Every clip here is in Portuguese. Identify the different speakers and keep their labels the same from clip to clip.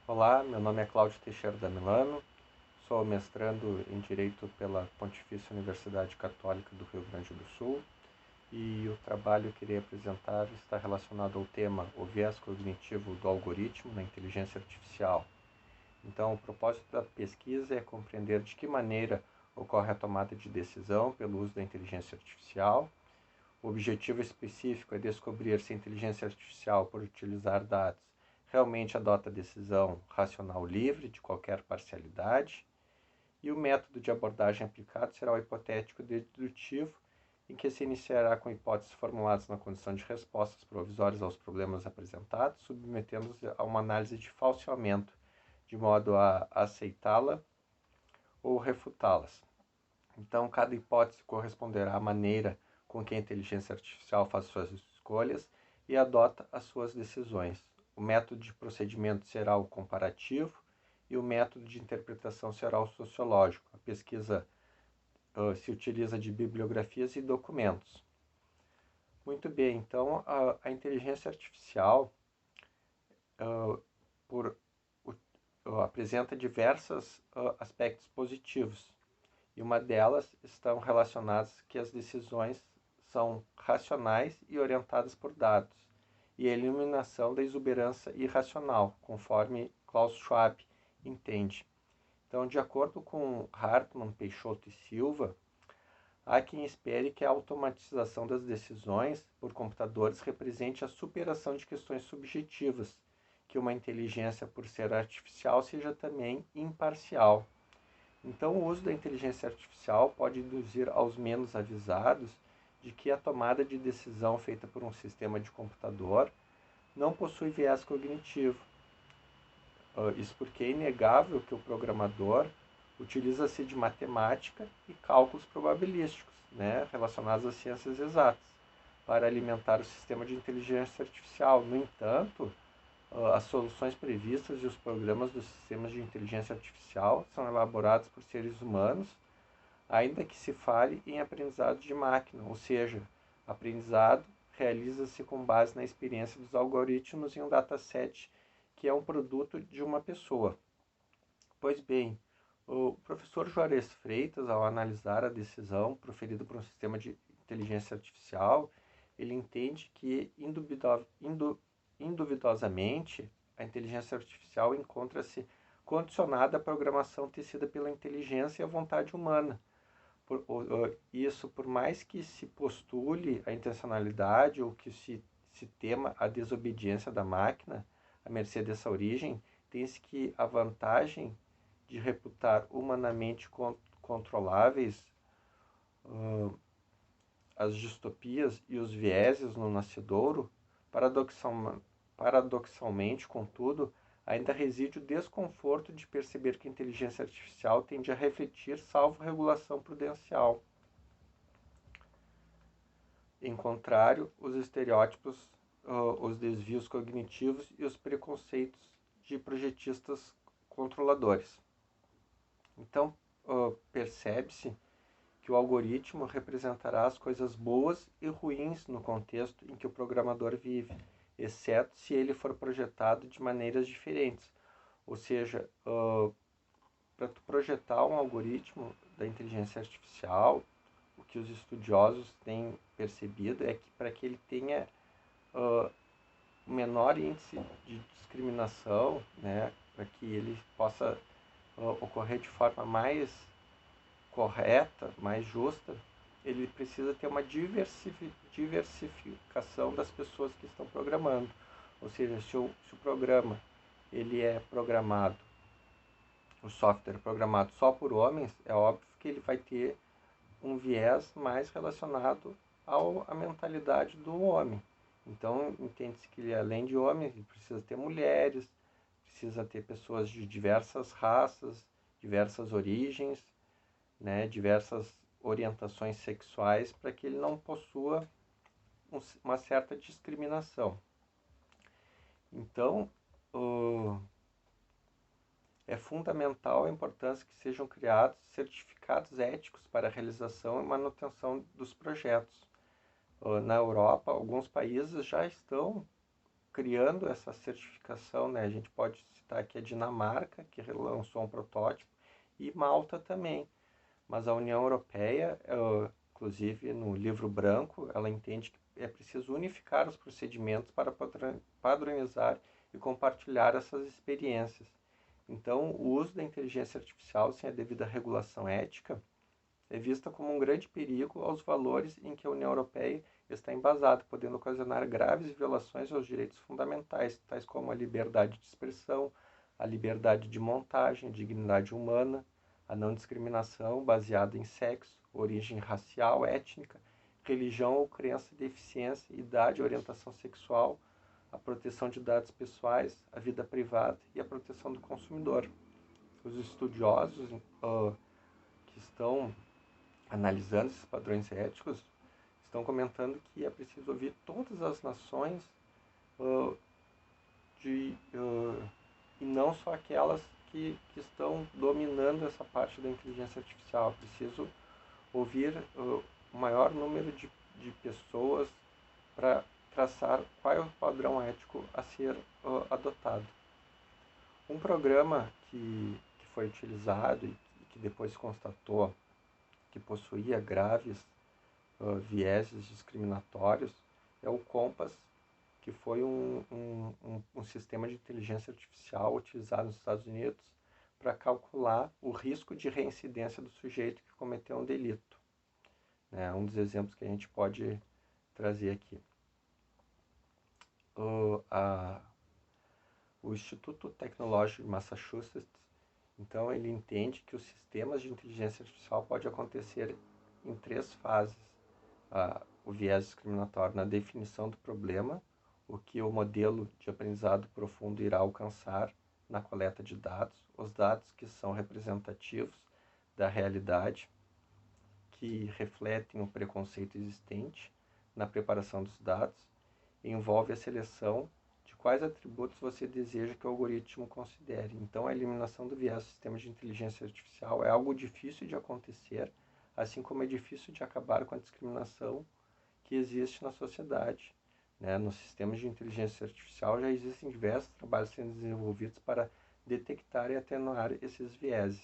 Speaker 1: Olá, meu nome é Cláudio Teixeira da Milano, sou mestrando em Direito pela Pontifícia Universidade Católica do Rio Grande do Sul e o trabalho que irei apresentar está relacionado ao tema o viés cognitivo do algoritmo na inteligência artificial. Então, o propósito da pesquisa é compreender de que maneira ocorre a tomada de decisão pelo uso da inteligência artificial. O objetivo específico é descobrir se a inteligência artificial, por utilizar dados, realmente adota decisão racional livre de qualquer parcialidade, e o método de abordagem aplicado será o hipotético dedutivo, em que se iniciará com hipóteses formuladas na condição de respostas provisórias aos problemas apresentados, submetendo-os a uma análise de falseamento, de modo a aceitá-la ou refutá-las. Então, cada hipótese corresponderá à maneira com que a inteligência artificial faz suas escolhas e adota as suas decisões. O método de procedimento será o comparativo e o método de interpretação será o sociológico. A pesquisa se utiliza de bibliografias e documentos. Muito bem, então a inteligência artificial por, apresenta diversos aspectos positivos. E uma delas estão relacionadas que as decisões são racionais e orientadas por dados, e a eliminação da exuberância irracional, conforme Klaus Schwab entende. Então, de acordo com Hartmann, Peixoto e Silva, há quem espere que a automatização das decisões por computadores represente a superação de questões subjetivas, que uma inteligência, por ser artificial, seja também imparcial. Então, o uso da inteligência artificial pode induzir aos menos avisados de que a tomada de decisão feita por um sistema de computador não possui viés cognitivo. Isso porque é inegável que o programador utiliza-se de matemática e cálculos probabilísticos, relacionados às ciências exatas, para alimentar o sistema de inteligência artificial. No entanto, as soluções previstas e os programas dos sistemas de inteligência artificial são elaborados por seres humanos, ainda que se fale em aprendizado de máquina, ou seja, aprendizado realiza-se com base na experiência dos algoritmos em um dataset que é um produto de uma pessoa. Pois bem, o professor Juarez Freitas, ao analisar a decisão proferida por um sistema de inteligência artificial, ele entende que, induvidosamente, a inteligência artificial encontra-se condicionada à programação tecida pela inteligência e à vontade humana. Isso, por mais que se postule a intencionalidade ou que se tema a desobediência da máquina, à mercê dessa origem, tem-se que a vantagem de reputar humanamente controláveis as distopias e os vieses no nascedouro, paradoxalmente, contudo, ainda reside o desconforto de perceber que a inteligência artificial tende a refletir salvo regulação prudencial. Em contrário, os estereótipos, os desvios cognitivos e os preconceitos de projetistas controladores. Então, percebe-se que o algoritmo representará as coisas boas e ruins no contexto em que o programador vive, exceto se ele for projetado de maneiras diferentes. Ou seja, para projetar um algoritmo da inteligência artificial, o que os estudiosos têm percebido é que para que ele tenha o menor índice de discriminação, para que ele possa ocorrer de forma mais correta, mais justa, ele precisa ter uma diversificação das pessoas que estão programando. Ou seja, se o programa ele é programado, o software é programado só por homens, é óbvio que ele vai ter um viés mais relacionado à mentalidade do homem. Então, entende-se que além de homens, ele precisa ter mulheres, precisa ter pessoas de diversas raças, diversas origens, diversas orientações sexuais, para que ele não possua uma certa discriminação. Então, é fundamental a importância que sejam criados certificados éticos para a realização e manutenção dos projetos. Na Europa, alguns países já estão criando essa certificação, né? A gente pode citar aqui a Dinamarca, que lançou um protótipo, e Malta também. Mas a União Europeia, inclusive no livro branco, ela entende que é preciso unificar os procedimentos para padronizar e compartilhar essas experiências. Então, o uso da inteligência artificial sem a devida regulação ética é vista como um grande perigo aos valores em que a União Europeia está embasada, podendo ocasionar graves violações aos direitos fundamentais, tais como a liberdade de expressão, a liberdade de montagem, a dignidade humana, a não discriminação baseada em sexo, origem racial, étnica, religião ou crença, deficiência, idade, orientação sexual, a proteção de dados pessoais, a vida privada e a proteção do consumidor. Os estudiosos que estão analisando esses padrões éticos estão comentando que é preciso ouvir todas as nações e não só aquelas que estão dominando essa parte da inteligência artificial. É preciso ouvir o maior número de pessoas para traçar qual é o padrão ético a ser adotado. Um programa que foi utilizado e que depois constatou que possuía graves vieses discriminatórios é o COMPAS, que foi um sistema de inteligência artificial utilizado nos Estados Unidos para calcular o risco de reincidência do sujeito que cometeu um delito. É um dos exemplos que a gente pode trazer aqui. O Instituto Tecnológico de Massachusetts, então, ele entende que os sistemas de inteligência artificial podem acontecer em 3 fases. O viés discriminatório na definição do problema, o que o modelo de aprendizado profundo irá alcançar na coleta de dados, os dados que são representativos da realidade, que refletem o preconceito existente na preparação dos dados, envolve a seleção de quais atributos você deseja que o algoritmo considere. Então, a eliminação do viés do sistema de inteligência artificial é algo difícil de acontecer, assim como é difícil de acabar com a discriminação que existe na sociedade. Nos sistemas de inteligência artificial já existem diversos trabalhos sendo desenvolvidos para detectar e atenuar esses vieses.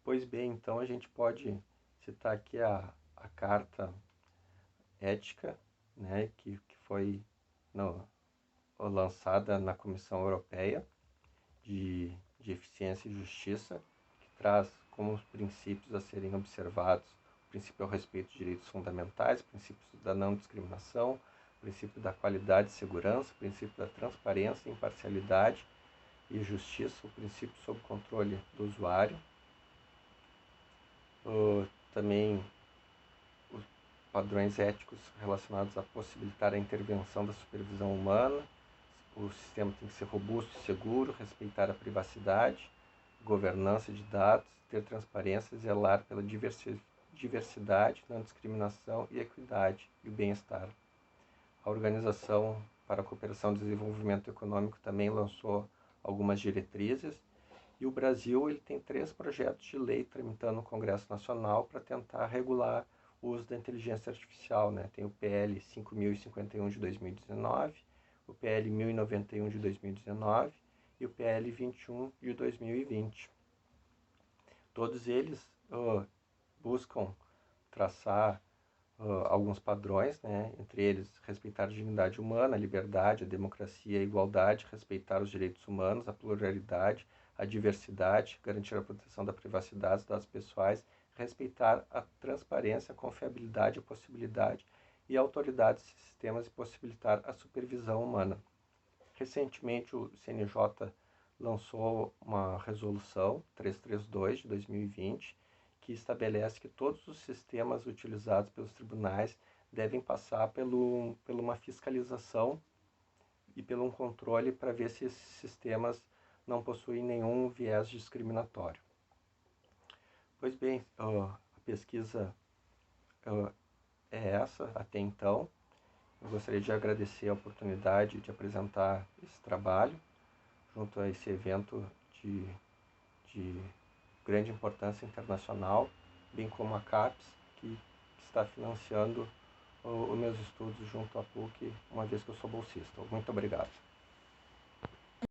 Speaker 1: Pois bem, então a gente pode citar aqui a Carta Ética, que foi lançada na Comissão Europeia de Eficiência e Justiça, que traz como os princípios a serem observados o princípio ao respeito dos direitos fundamentais, o princípio da não discriminação, o princípio da qualidade e segurança, o princípio da transparência, imparcialidade e justiça, o princípio sob controle do usuário, também os padrões éticos relacionados a possibilitar a intervenção da supervisão humana. O sistema tem que ser robusto e seguro, respeitar a privacidade, governança de dados, ter transparência, zelar pela diversidade, não discriminação e equidade e o bem-estar. A Organização para a Cooperação e Desenvolvimento Econômico também lançou algumas diretrizes e o Brasil ele tem 3 projetos de lei tramitando no Congresso Nacional para tentar regular o uso da inteligência artificial. Tem o PL 5.051 de 2019, o PL 1091 de 2019 e o PL 21 de 2020. Todos eles buscam traçar alguns padrões, entre eles respeitar a dignidade humana, a liberdade, a democracia, a igualdade, respeitar os direitos humanos, a pluralidade, a diversidade, garantir a proteção da privacidade dos dados pessoais, respeitar a transparência, a confiabilidade, a possibilidade e a autoridade desses sistemas e possibilitar a supervisão humana. Recentemente, o CNJ lançou uma resolução 332 de 2020 que estabelece que todos os sistemas utilizados pelos tribunais devem passar por uma fiscalização e por um controle para ver se esses sistemas não possuem nenhum viés discriminatório. Pois bem, a pesquisa é essa até então. Eu gostaria de agradecer a oportunidade de apresentar esse trabalho junto a esse evento de grande importância internacional, bem como a CAPES, que está financiando os meus estudos junto à PUC, uma vez que eu sou bolsista. Muito obrigado.